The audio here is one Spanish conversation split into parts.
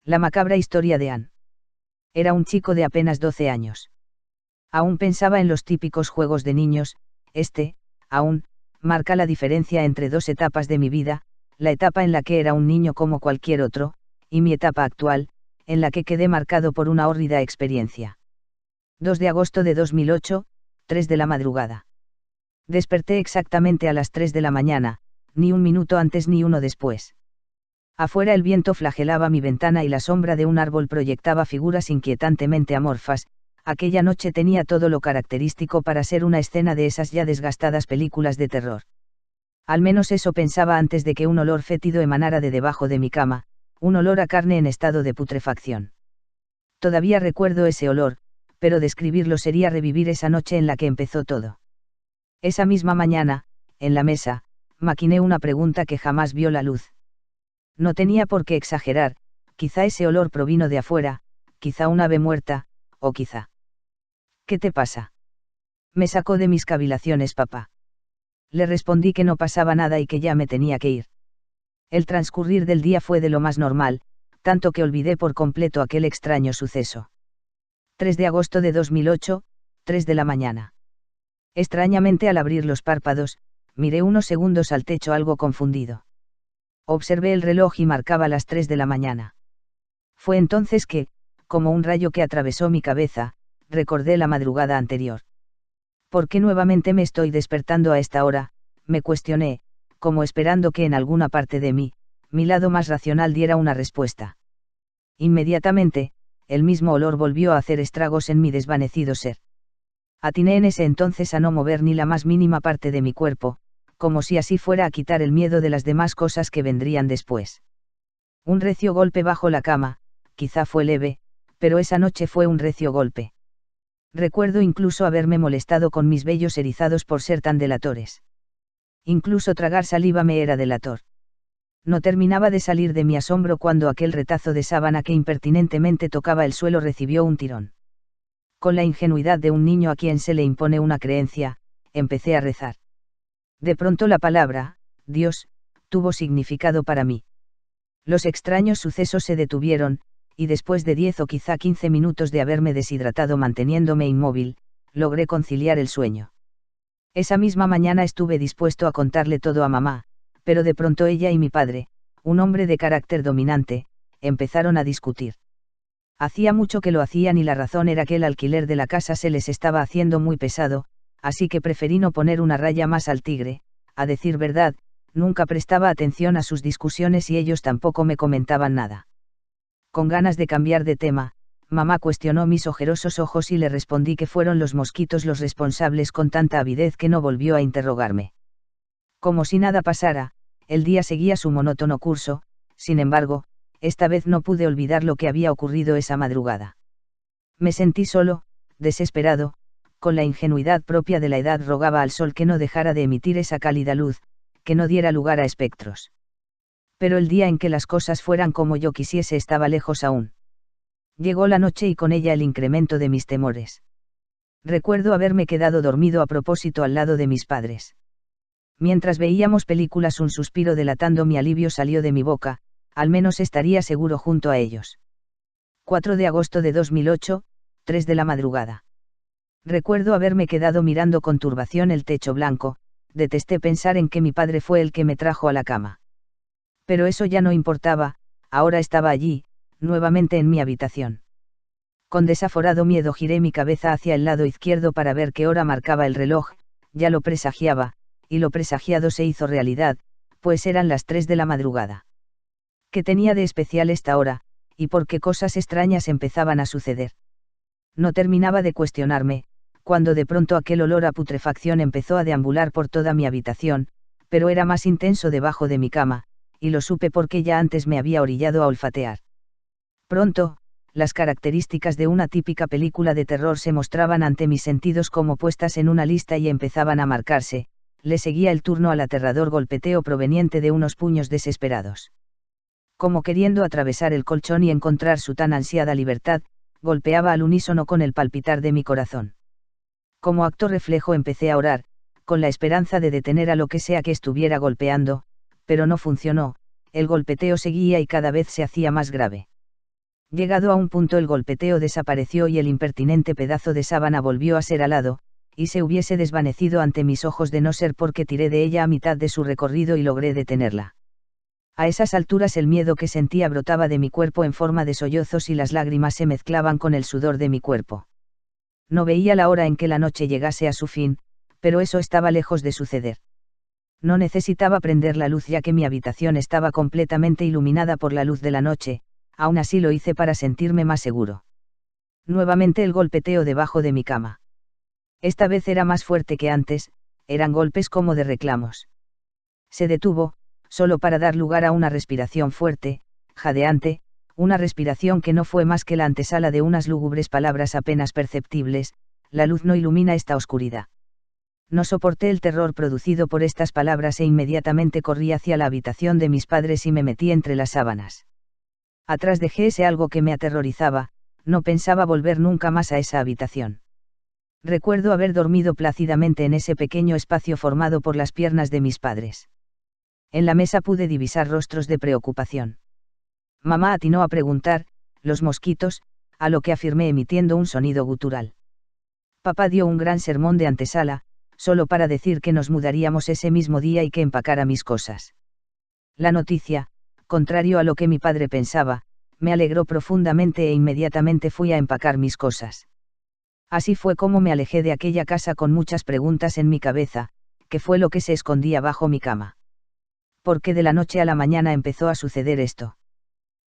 La macabra historia de Anne. Era un chico de apenas 12 años. Aún pensaba en los típicos juegos de niños, aún, marca la diferencia entre dos etapas de mi vida, la etapa en la que era un niño como cualquier otro, y mi etapa actual, en la que quedé marcado por una hórrida experiencia. 2 de agosto de 2008, 3 de la madrugada. Desperté exactamente a las 3 de la mañana, ni un minuto antes ni uno después. Afuera el viento flagelaba mi ventana y la sombra de un árbol proyectaba figuras inquietantemente amorfas. Aquella noche tenía todo lo característico para ser una escena de esas ya desgastadas películas de terror. Al menos eso pensaba antes de que un olor fétido emanara de debajo de mi cama, un olor a carne en estado de putrefacción. Todavía recuerdo ese olor, pero describirlo sería revivir esa noche en la que empezó todo. Esa misma mañana, en la mesa, maquiné una pregunta que jamás vio la luz. No tenía por qué exagerar, quizá ese olor provino de afuera, quizá un ave muerta, o quizá. ¿Qué te pasa? Me sacó de mis cavilaciones papá. Le respondí que no pasaba nada y que ya me tenía que ir. El transcurrir del día fue de lo más normal, tanto que olvidé por completo aquel extraño suceso. 3 de agosto de 2008, 3 de la mañana. Extrañamente al abrir los párpados, miré unos segundos al techo algo confundido. Observé el reloj y marcaba las 3 de la mañana. Fue entonces que, como un rayo que atravesó mi cabeza, recordé la madrugada anterior. ¿Por qué nuevamente me estoy despertando a esta hora?, me cuestioné, como esperando que en alguna parte de mí, mi lado más racional diera una respuesta. Inmediatamente, el mismo olor volvió a hacer estragos en mi desvanecido ser. Atiné en ese entonces a no mover ni la más mínima parte de mi cuerpo, como si así fuera a quitar el miedo de las demás cosas que vendrían después. Un recio golpe bajo la cama, quizá fue leve, pero esa noche fue un recio golpe. Recuerdo incluso haberme molestado con mis vellos erizados por ser tan delatores. Incluso tragar saliva me era delator. No terminaba de salir de mi asombro cuando aquel retazo de sábana que impertinentemente tocaba el suelo recibió un tirón. Con la ingenuidad de un niño a quien se le impone una creencia, empecé a rezar. De pronto la palabra, Dios, tuvo significado para mí. Los extraños sucesos se detuvieron, y después de 10 o quizá 15 minutos de haberme deshidratado manteniéndome inmóvil, logré conciliar el sueño. Esa misma mañana estuve dispuesto a contarle todo a mamá, pero de pronto ella y mi padre, un hombre de carácter dominante, empezaron a discutir. Hacía mucho que lo hacían y la razón era que el alquiler de la casa se les estaba haciendo muy pesado, así que preferí no poner una raya más al tigre. A decir verdad, nunca prestaba atención a sus discusiones y ellos tampoco me comentaban nada. Con ganas de cambiar de tema, mamá cuestionó mis ojerosos ojos y le respondí que fueron los mosquitos los responsables con tanta avidez que no volvió a interrogarme. Como si nada pasara, el día seguía su monótono curso. Sin embargo, esta vez no pude olvidar lo que había ocurrido esa madrugada. Me sentí solo, desesperado, con la ingenuidad propia de la edad rogaba al sol que no dejara de emitir esa cálida luz, que no diera lugar a espectros. Pero el día en que las cosas fueran como yo quisiese estaba lejos aún. Llegó la noche y con ella el incremento de mis temores. Recuerdo haberme quedado dormido a propósito al lado de mis padres. Mientras veíamos películas un suspiro delatando mi alivio salió de mi boca, al menos estaría seguro junto a ellos. 4 de agosto de 2008, 3 de la madrugada. Recuerdo haberme quedado mirando con turbación el techo blanco, detesté pensar en que mi padre fue el que me trajo a la cama. Pero eso ya no importaba, ahora estaba allí, nuevamente en mi habitación. Con desaforado miedo giré mi cabeza hacia el lado izquierdo para ver qué hora marcaba el reloj, ya lo presagiaba, y lo presagiado se hizo realidad, pues eran las 3 de la madrugada. ¿Qué tenía de especial esta hora, y por qué cosas extrañas empezaban a suceder? No terminaba de cuestionarme, cuando de pronto aquel olor a putrefacción empezó a deambular por toda mi habitación, pero era más intenso debajo de mi cama, y lo supe porque ya antes me había orillado a olfatear. Pronto, las características de una típica película de terror se mostraban ante mis sentidos como puestas en una lista y empezaban a marcarse. Le seguía el turno al aterrador golpeteo proveniente de unos puños desesperados. Como queriendo atravesar el colchón y encontrar su tan ansiada libertad, golpeaba al unísono con el palpitar de mi corazón. Como acto reflejo empecé a orar, con la esperanza de detener a lo que sea que estuviera golpeando, pero no funcionó, el golpeteo seguía y cada vez se hacía más grave. Llegado a un punto el golpeteo desapareció y el impertinente pedazo de sábana volvió a ser alado, y se hubiese desvanecido ante mis ojos de no ser porque tiré de ella a mitad de su recorrido y logré detenerla. A esas alturas el miedo que sentía brotaba de mi cuerpo en forma de sollozos y las lágrimas se mezclaban con el sudor de mi cuerpo. No veía la hora en que la noche llegase a su fin, pero eso estaba lejos de suceder. No necesitaba prender la luz ya que mi habitación estaba completamente iluminada por la luz de la noche, aún así lo hice para sentirme más seguro. Nuevamente el golpeteo debajo de mi cama. Esta vez era más fuerte que antes, eran golpes como de reclamos. Se detuvo, solo para dar lugar a una respiración fuerte, jadeante, una respiración que no fue más que la antesala de unas lúgubres palabras apenas perceptibles: la luz no ilumina esta oscuridad. No soporté el terror producido por estas palabras e inmediatamente corrí hacia la habitación de mis padres y me metí entre las sábanas. Atrás dejé ese algo que me aterrorizaba, no pensaba volver nunca más a esa habitación. Recuerdo haber dormido plácidamente en ese pequeño espacio formado por las piernas de mis padres. En la mesa pude divisar rostros de preocupación. Mamá atinó a preguntar: ¿los mosquitos?, a lo que afirmé emitiendo un sonido gutural. Papá dio un gran sermón de antesala, solo para decir que nos mudaríamos ese mismo día y que empacara mis cosas. La noticia, contrario a lo que mi padre pensaba, me alegró profundamente e inmediatamente fui a empacar mis cosas. Así fue como me alejé de aquella casa con muchas preguntas en mi cabeza: ¿qué fue lo que se escondía bajo mi cama? ¿Por qué de la noche a la mañana empezó a suceder esto?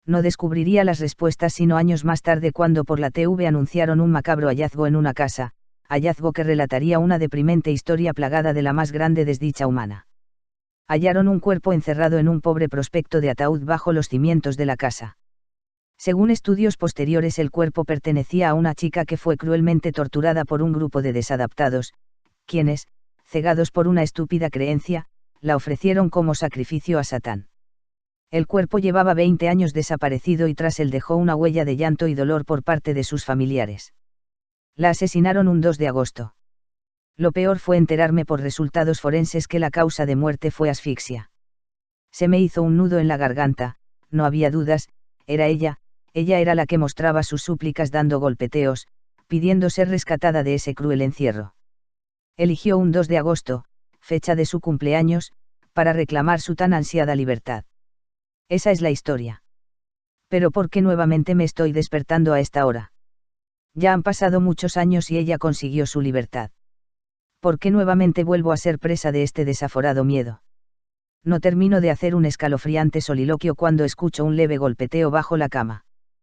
No descubriría las respuestas sino años más tarde cuando por la TV anunciaron un macabro hallazgo en una casa, hallazgo que relataría una deprimente historia plagada de la más grande desdicha humana. Hallaron un cuerpo encerrado en un pobre prospecto de ataúd bajo los cimientos de la casa. Según estudios posteriores, el cuerpo pertenecía a una chica que fue cruelmente torturada por un grupo de desadaptados, quienes, cegados por una estúpida creencia, la ofrecieron como sacrificio a Satán. El cuerpo llevaba 20 años desaparecido y tras él dejó una huella de llanto y dolor por parte de sus familiares. La asesinaron un 2 de agosto. Lo peor fue enterarme por resultados forenses que la causa de muerte fue asfixia. Se me hizo un nudo en la garganta, no había dudas, era ella era la que mostraba sus súplicas dando golpeteos, pidiendo ser rescatada de ese cruel encierro. Eligió un 2 de agosto, fecha de su cumpleaños, para reclamar su tan ansiada libertad. Esa es la historia. Pero ¿por qué nuevamente me estoy despertando a esta hora? Ya han pasado muchos años y ella consiguió su libertad. ¿Por qué nuevamente vuelvo a ser presa de este desaforado miedo? No termino de hacer un escalofriante soliloquio cuando escucho un leve golpeteo bajo la cama.